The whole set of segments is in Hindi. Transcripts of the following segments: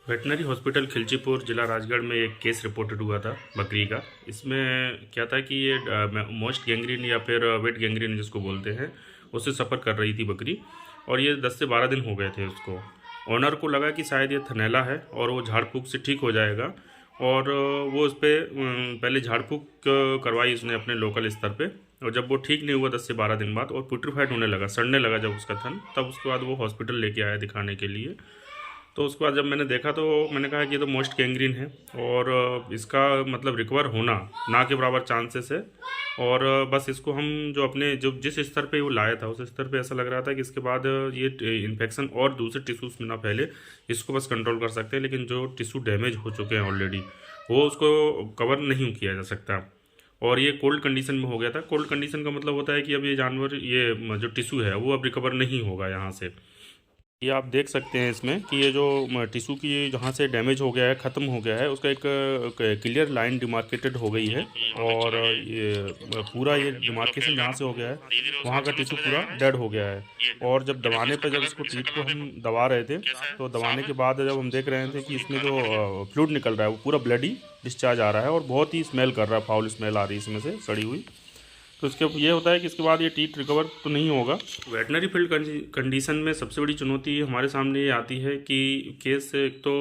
वेटनरी हॉस्पिटल खिलचीपुर जिला राजगढ़ में एक केस रिपोर्टेड हुआ था बकरी का। इसमें क्या था कि ये मोस्ट गैंग्रीन या फिर वेट गैंग्रीन जिसको बोलते हैं उससे सफ़र कर रही थी बकरी, और ये 10 से 12 दिन हो गए थे उसको। ओनर को लगा कि शायद ये थनैला है और वो झाड़ फूक से ठीक हो जाएगा, और वो उस पर पहले झाड़ फूक करवाई उसने अपने लोकल स्तर पे। और जब वो ठीक नहीं हुआ 10 से 12 दिन बाद और पुट्रीफाइड होने लगा, सड़ने लगा जब उसका थन, तब उसके बाद वो हॉस्पिटल लेके आया दिखाने के लिए। तो उसके बाद जब मैंने देखा तो मैंने कहा कि ये तो मोस्ट गैंग्रीन है और इसका मतलब रिकवर होना ना के बराबर चांसेस है। और बस इसको हम जो अपने जो जिस स्तर पे वो लाया था उस स्तर पे ऐसा लग रहा था कि इसके बाद ये इन्फेक्शन और दूसरे टिश्यूज़ में ना फैले, इसको बस कंट्रोल कर सकते हैं। लेकिन जो टिश्यू डैमेज हो चुके हैं ऑलरेडी, वो उसको कवर नहीं किया जा सकता। और ये कोल्ड कंडीशन में हो गया था। कोल्ड कंडीशन का मतलब होता है कि अब ये जानवर, ये जो टिश्यू है वो अब रिकवर नहीं होगा यहाँ से। ये आप देख सकते हैं इसमें कि ये जो टिश्यू की जहाँ से डैमेज हो गया है, ख़त्म हो गया है, उसका एक क्लियर लाइन डिमार्केटेड हो गई है। और ये पूरा ये डिमार्केशन जहाँ से हो गया है वहाँ का टिश्यू पूरा डेड हो गया है। और जब दबाने पर, जब इसको ट्रीट को हम दबा रहे थे, तो दबाने के बाद जब हम देख रहे थे कि इसमें जो फ्लूइड निकल रहा है वो पूरा ब्लडी डिस्चार्ज आ रहा है और बहुत ही स्मेल कर रहा है, फाउल स्मेल आ रही है इसमें से सड़ी हुई। तो इसके ये होता है कि इसके बाद ये टीथ रिकवर तो नहीं होगा। वेटनरी फील्ड कंडीशन में सबसे बड़ी चुनौती हमारे सामने ये आती है कि केस एक तो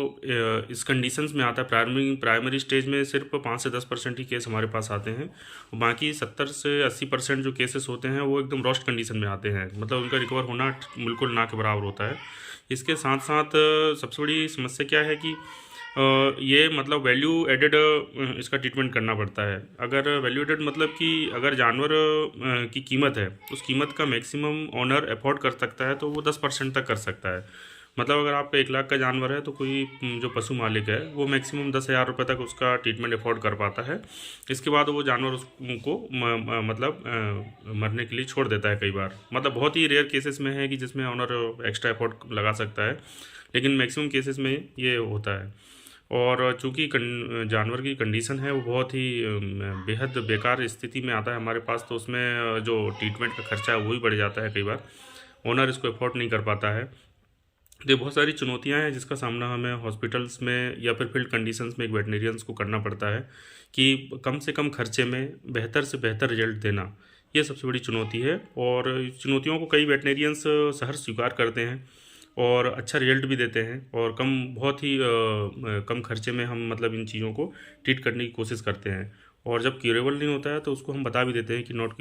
इस कंडीशंस में आता है, प्राइमरी स्टेज में सिर्फ 5 से 10% ही केस हमारे पास आते हैं, और बाकी 70 से 80% जो केसेस होते हैं वो एकदम रोस्ट कंडीशन में आते हैं, मतलब उनका रिकवर होना बिल्कुल ना के बराबर होता है। इसके साथ साथ सबसे बड़ी समस्या क्या है कि ये मतलब वैल्यू एडेड इसका ट्रीटमेंट करना पड़ता है। अगर वैल्यू एडेड मतलब कि अगर जानवर की कीमत है, उस कीमत का मैक्सिमम ओनर अफोर्ड कर सकता है तो वो 10% तक कर सकता है। मतलब अगर आपका 1 लाख का जानवर है तो कोई जो पशु मालिक है वो मैक्सिमम 10,000 रुपये तक उसका ट्रीटमेंट अफोर्ड कर पाता है। इसके बाद वो जानवर उसको मतलब मरने के लिए छोड़ देता है कई बार। मतलब बहुत ही रेयर केसेस में है कि जिसमें ओनर एक्स्ट्रा एफोर्ड लगा सकता है, लेकिन मैक्सिमम केसेस में ये होता है। और चूँकि जानवर की कंडीशन है वो बहुत ही बेहद बेकार स्थिति में आता है हमारे पास, तो उसमें जो ट्रीटमेंट का खर्चा है वो भी बढ़ जाता है कई बार, ओनर इसको अफोर्ड नहीं कर पाता है। तो ये बहुत सारी चुनौतियां हैं जिसका सामना हमें हॉस्पिटल्स में या फिर फील्ड कंडीशंस में एक वेटनेरियंस को करना पड़ता है कि कम से कम खर्चे में बेहतर से बेहतर रिजल्ट देना, ये सबसे बड़ी चुनौती है। और इस चुनौतियों को कई वेटनेरियंस सहर्ष स्वीकार करते हैं और अच्छा रिजल्ट भी देते हैं, और बहुत ही कम खर्चे में हम मतलब इन चीज़ों को ट्रीट करने की कोशिश करते हैं। और जब क्यूरेबल नहीं होता है तो उसको हम बता भी देते हैं कि नॉट